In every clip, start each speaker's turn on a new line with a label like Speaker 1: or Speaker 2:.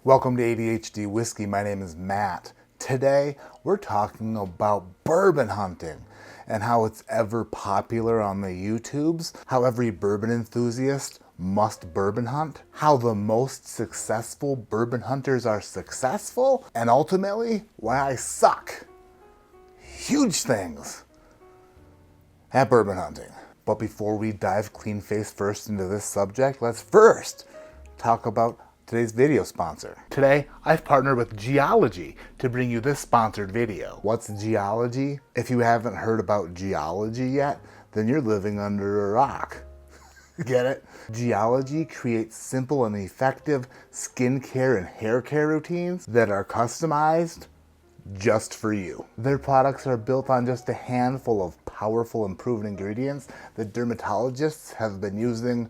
Speaker 1: Welcome to ADHD Whiskey. My name is Matt. Today, we're talking about bourbon hunting and how it's ever popular on the YouTubes, how every bourbon enthusiast must bourbon hunt, how the most successful bourbon hunters are successful, and ultimately, why I suck. Huge things at bourbon hunting. But before we dive clean face first into this subject, let's first talk about today's video sponsor. Today, I've partnered with Geology to bring you this sponsored video. What's Geology? If you haven't heard about Geology yet, then you're living under a rock. Get it? Geology creates simple and effective skincare and hair care routines that are customized just for you. Their products are built on just a handful of powerful and proven ingredients that dermatologists have been using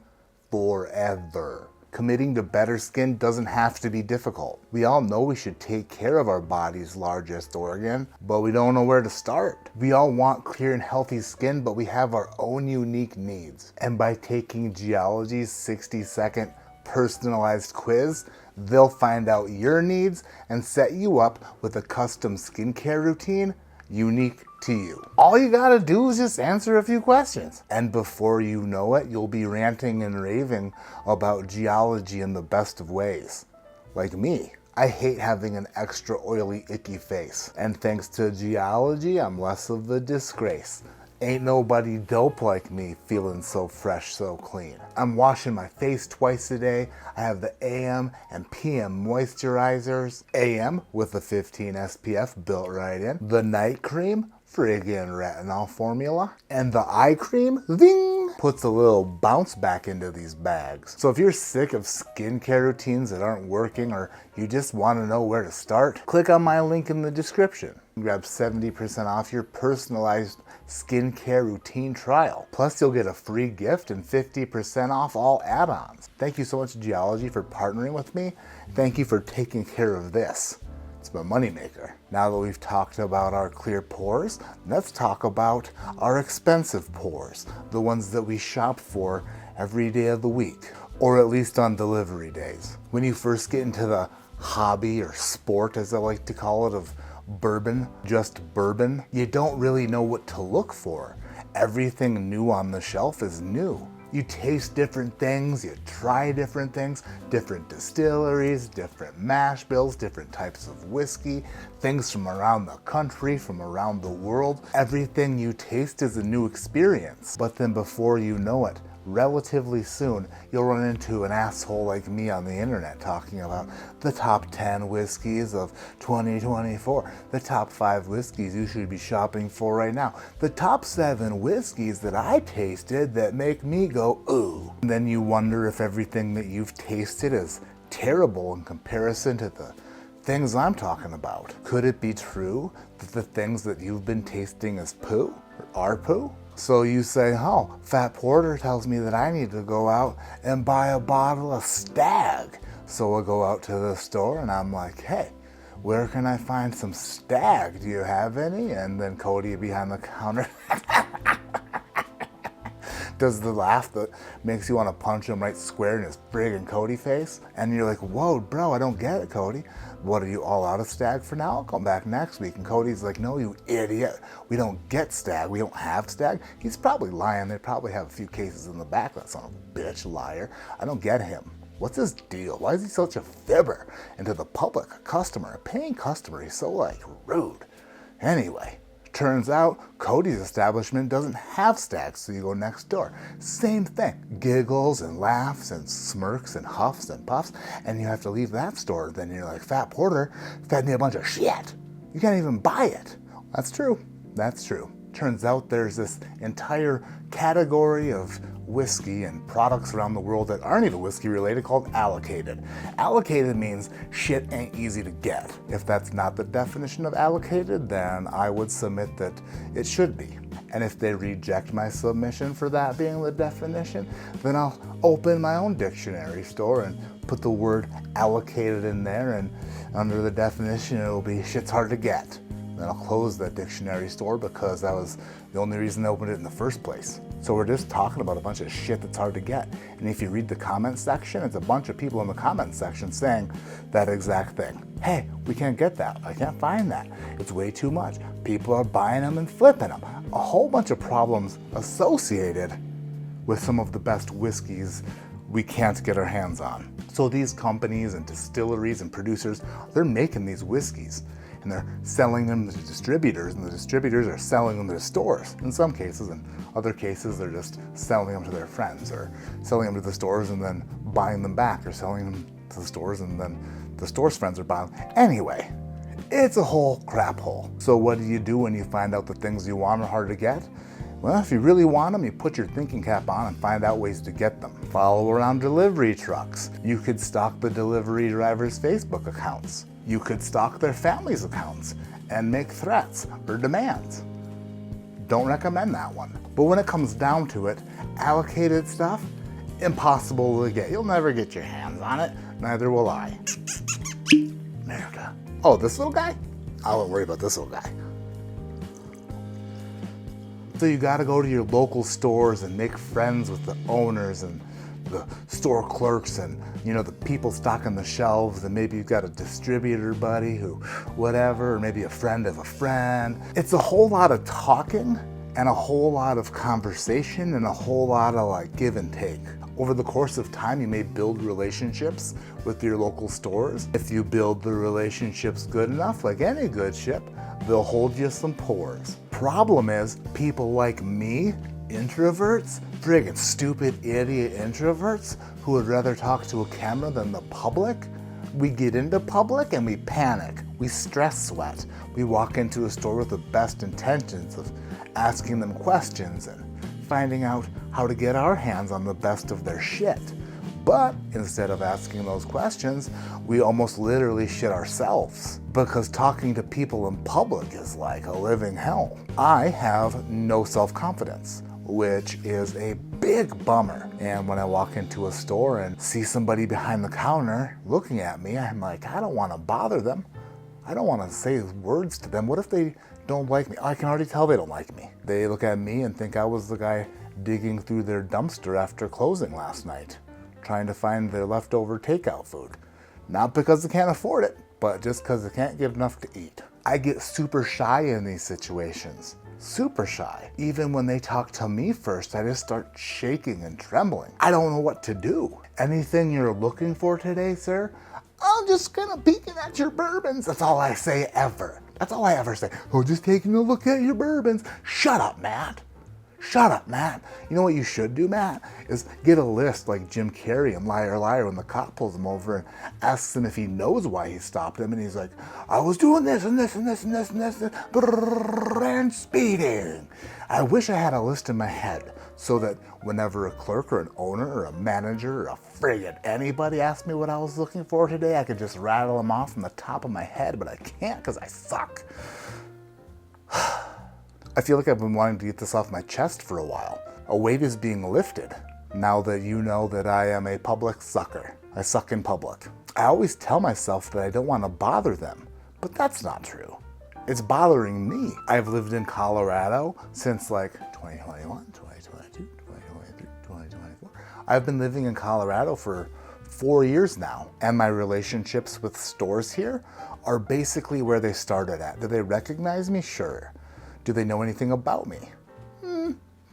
Speaker 1: forever. Committing to better skin doesn't have to be difficult. We all know we should take care of our body's largest organ, but we don't know where to start. We all want clear and healthy skin, but we have our own unique needs. And by taking Geology's 60-second personalized quiz, they'll find out your needs and set you up with a custom skincare routine unique to you. All you gotta do is just answer a few questions. And before you know it, you'll be ranting and raving about Geology in the best of ways. Like me. I hate having an extra oily, icky face. And thanks to Geology, I'm less of a disgrace. Ain't nobody dope like me feeling so fresh, so clean. I'm washing my face twice a day. I have the AM and PM moisturizers. AM with the 15 SPF built right in. The night cream, friggin' retinol formula. And the eye cream, zing, puts a little bounce back into these bags. So if you're sick of skincare routines that aren't working or you just want to know where to start, click on my link in the description. Grab 70% off your personalized skincare routine trial. Plus, you'll get a free gift and 50% off all add-ons. Thank you so much, Geology, for partnering with me. Thank you for taking care of this. It's my moneymaker. Now that we've talked about our clear pores, let's talk about our expensive pores, the ones that we shop for every day of the week, or at least on delivery days. When you first get into the hobby or sport, as I like to call it, of bourbon, just bourbon, you don't really know what to look for. Everything new on the shelf is new. You taste different things, you try different things, different distilleries, different mash bills, different types of whiskey, things from around the country, from around the world. Everything you taste is a new experience. But then before you know it, relatively soon, you'll run into an asshole like me on the internet talking about the top 10 whiskeys of 2024, the top 5 whiskeys you should be shopping for right now, the top 7 whiskeys that I tasted that make me go, ooh. And then you wonder if everything that you've tasted is terrible in comparison to the things I'm talking about. Could it be true that the things that you've been tasting is poo, or are poo? So you say, oh, Fat Porter tells me that I need to go out and buy a bottle of Stag. So I go out to the store and I'm like, hey, where can I find some Stag? Do you have any? And then Cody behind the counter does the laugh that makes you want to punch him right square in his friggin' Cody face. And you're like, whoa, bro, I don't get it, Cody. What, are you all out of Stag for now? I'll come back next week. And Cody's like, no, you idiot. We don't get Stag. We don't have Stag. He's probably lying. They probably have a few cases in the back. That son of a bitch, liar. I don't get him. What's his deal? Why is he such a fibber? And to the public, a customer, a paying customer, he's so, rude. Anyway. Turns out Cody's establishment doesn't have Stag, so you go next door. Same thing, giggles and laughs and smirks and huffs and puffs, and you have to leave that store. Then you're like, Fat Porter fed me a bunch of shit. You can't even buy it. That's true. That's true. Turns out there's this entire category of whiskey and products around the world that aren't even whiskey related called allocated. Allocated means shit ain't easy to get. If that's not the definition of allocated, then I would submit that it should be. And if they reject my submission for that being the definition, then I'll open my own dictionary store and put the word allocated in there, and under the definition it'll be shit's hard to get. Then I'll close that dictionary store because that was the only reason I opened it in the first place. So we're just talking about a bunch of shit that's hard to get. And if you read the comment section, it's a bunch of people in the comment section saying that exact thing. Hey, we can't get that. I can't find that. It's way too much. People are buying them and flipping them. A whole bunch of problems associated with some of the best whiskeys we can't get our hands on. So these companies and distilleries and producers, they're making these whiskeys and they're selling them to distributors, and the distributors are selling them to stores in some cases. In other cases, they're just selling them to their friends, or selling them to the stores and then buying them back, or selling them to the stores and then the store's friends are buying them. Anyway, it's a whole crap hole. So what do you do when you find out the things you want are hard to get? Well, if you really want them, you put your thinking cap on and find out ways to get them. Follow around delivery trucks. You could stalk the delivery drivers' Facebook accounts. You could stalk their family's accounts and make threats or demands. Don't recommend that one. But when it comes down to it, allocated stuff, impossible to get. You'll never get your hands on it, neither will I. America. Oh, this little guy? I won't worry about this little guy. So you gotta go to your local stores and make friends with the owners and the store clerks and, you know, the people stocking the shelves, and maybe you've got a distributor buddy who whatever, or maybe a friend of a friend. It's a whole lot of talking and a whole lot of conversation and a whole lot of like give and take. Over the course of time, you may build relationships with your local stores. If you build the relationships good enough, like any good ship, they'll hold you some pours. Problem is, people like me, introverts, friggin' stupid idiot introverts who would rather talk to a camera than the public, we get into public and we panic. We stress sweat. We walk into a store with the best intentions of asking them questions and finding out how to get our hands on the best of their shit. But instead of asking those questions, we almost literally shit ourselves, because talking to people in public is like a living hell. I have no self-confidence, which is a big bummer. And when I walk into a store and see somebody behind the counter looking at me, I'm like, I don't want to bother them. I don't want to say words to them. What if they don't like me? I can already tell they don't like me. They look at me and think I was the guy digging through their dumpster after closing last night, trying to find their leftover takeout food. Not because they can't afford it, but just because they can't get enough to eat. I get super shy in these situations. Super shy. Even when they talk to me first, I just start shaking and trembling. I don't know what to do. Anything you're looking for today, sir? I'm just kind of peeking at your bourbons. That's all I say ever. That's all I ever say. Oh, just taking a look at your bourbons. Shut up, Matt. Shut up, Matt. You know what you should do, Matt? Is get a list like Jim Carrey in Liar Liar when the cop pulls him over and asks him if he knows why he stopped him. And he's like, I was doing this and this and this and this and this and speeding. I wish I had a list in my head so that whenever a clerk or an owner or a manager or a friggin' anybody asked me what I was looking for today, I could just rattle them off from the top of my head, but I can't because I suck. I feel like I've been wanting to get this off my chest for a while. A weight is being lifted now that you know that I am a public sucker. I suck in public. I always tell myself that I don't want to bother them, but that's not true. It's bothering me. I've lived in Colorado since like 2021, 2022, 2023, 2024. I've been living in Colorado for 4 years now, and my relationships with stores here are basically where they started at. Do they recognize me? Sure. Do they know anything about me?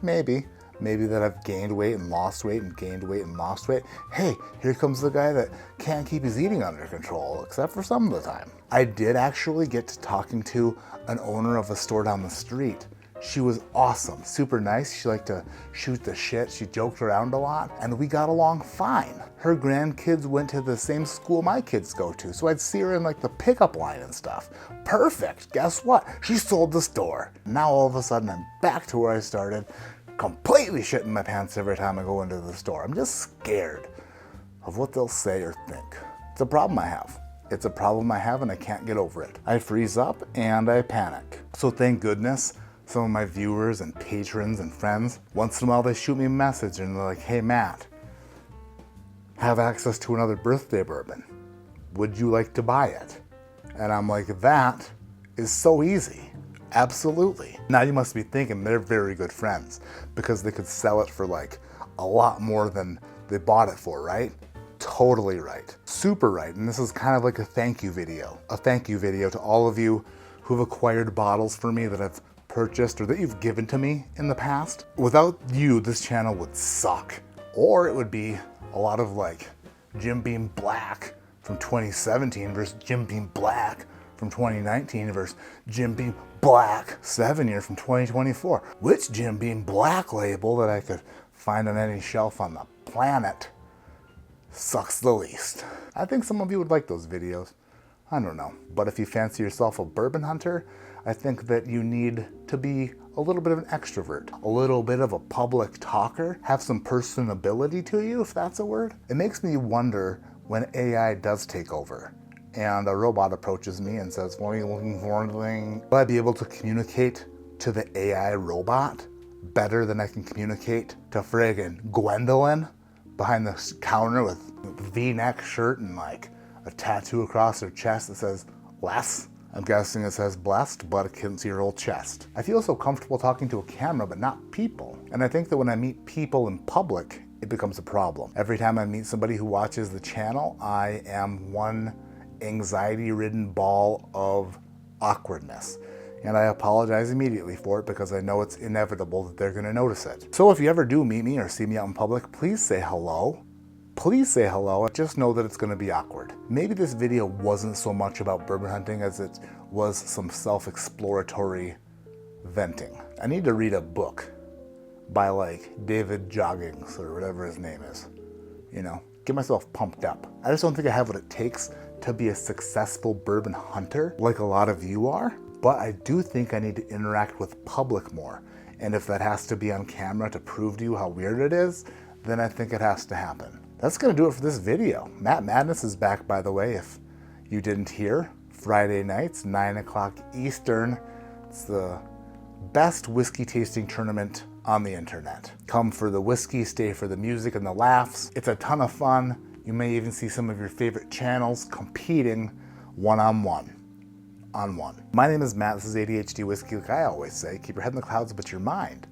Speaker 1: Maybe. Maybe that I've gained weight and lost weight and gained weight and lost weight. Hey, here comes the guy that can't keep his eating under control, except for some of the time. I did actually get to talking to an owner of a store down the street. She was awesome, super nice. She liked to shoot the shit. She joked around a lot, and we got along fine. Her grandkids went to the same school my kids go to, so I'd see her in like the pickup line and stuff. Perfect. Guess what? She sold the store. Now all of a sudden I'm back to where I started, completely shitting my pants every time I go into the store. I'm just scared of what they'll say or think. It's a problem I have. It's a problem I have and I can't get over it. I freeze up and I panic. So thank goodness some of my viewers and patrons and friends, once in a while they shoot me a message and they're like, hey Matt, have access to another birthday bourbon. Would you like to buy it? And I'm like, that is so easy. Absolutely. Now you must be thinking they're very good friends because they could sell it for like a lot more than they bought it for, right? Totally right. Super right. And this is kind of like a thank you video. A thank you video to all of you who've acquired bottles for me that I've purchased or that you've given to me in the past. Without you, this channel would suck. Or it would be a lot of like Jim Beam Black from 2017 versus Jim Beam Black from 2019 versus Jim Beam Black 7-year from 2024. Which Jim Beam Black label that I could find on any shelf on the planet sucks the least? I think some of you would like those videos. I don't know. But if you fancy yourself a bourbon hunter, I think that you need to be a little bit of an extrovert, a little bit of a public talker, have some personability to you, if that's a word. It makes me wonder when AI does take over and a robot approaches me and says, "What are you looking for anything?" Will I be able to communicate to the AI robot better than I can communicate to friggin' Gwendolyn behind the counter with a V-neck shirt and like a tattoo across her chest that says "less"? I'm guessing it says "blessed," but I can't see her whole chest. I feel so comfortable talking to a camera, but not people. And I think that when I meet people in public, it becomes a problem. Every time I meet somebody who watches the channel, I am one anxiety-ridden ball of awkwardness. And I apologize immediately for it because I know it's inevitable that they're gonna notice it. So if you ever do meet me or see me out in public, please say hello. Please say hello. Just know that it's gonna be awkward. Maybe this video wasn't so much about bourbon hunting as it was some self-exploratory venting. I need to read a book by like David Joggings or whatever his name is. You know, get myself pumped up. I just don't think I have what it takes to be a successful bourbon hunter like a lot of you are, but I do think I need to interact with public more. And if that has to be on camera to prove to you how weird it is, then I think it has to happen. That's gonna do it for this video. Matt Madness is back, by the way, if you didn't hear. Friday nights, 9 o'clock Eastern. It's the best whiskey tasting tournament on the internet. Come for the whiskey, stay for the music and the laughs. It's a ton of fun. You may even see some of your favorite channels competing one-on-one. My name is Matt, this is ADHD Whiskey. Like I always say, keep your head in the clouds but your mind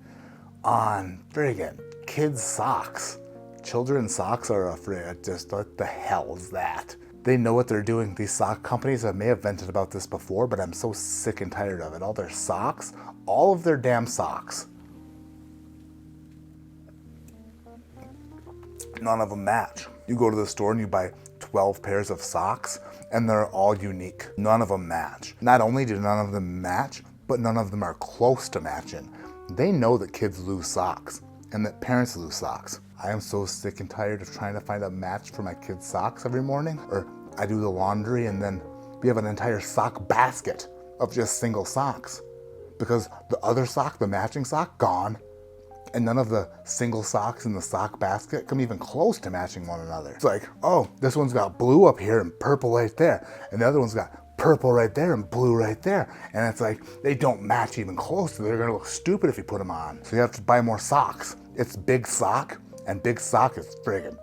Speaker 1: on friggin' kids' socks. Children's socks are afraid, just what the hell is that? They know what they're doing. These sock companies, I may have vented about this before, but I'm so sick and tired of it. All their socks, all of their damn socks, none of them match. You go to the store and you buy 12 pairs of socks and they're all unique. None of them match. Not only do none of them match, but none of them are close to matching. They know that kids lose socks and that parents lose socks. I am so sick and tired of trying to find a match for my kids' socks every morning. Or I do the laundry and then we have an entire sock basket of just single socks because the other sock, the matching sock, gone. And none of the single socks in the sock basket come even close to matching one another. It's like, oh, this one's got blue up here and purple right there. And the other one's got purple right there and blue right there. And it's like, they don't match even close. They're gonna look stupid if you put them on. So you have to buy more socks. It's big sock, and big sock is friggin'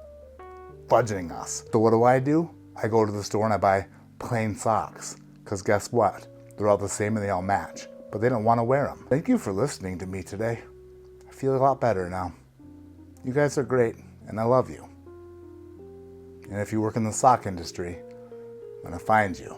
Speaker 1: fudging us. So what do? I go to the store and I buy plain socks. Because guess what? They're all the same and they all match. But they don't wanna wear them. Thank you for listening to me today. I feel a lot better now. You guys are great, and I love you. And if you work in the sock industry, I'm gonna find you.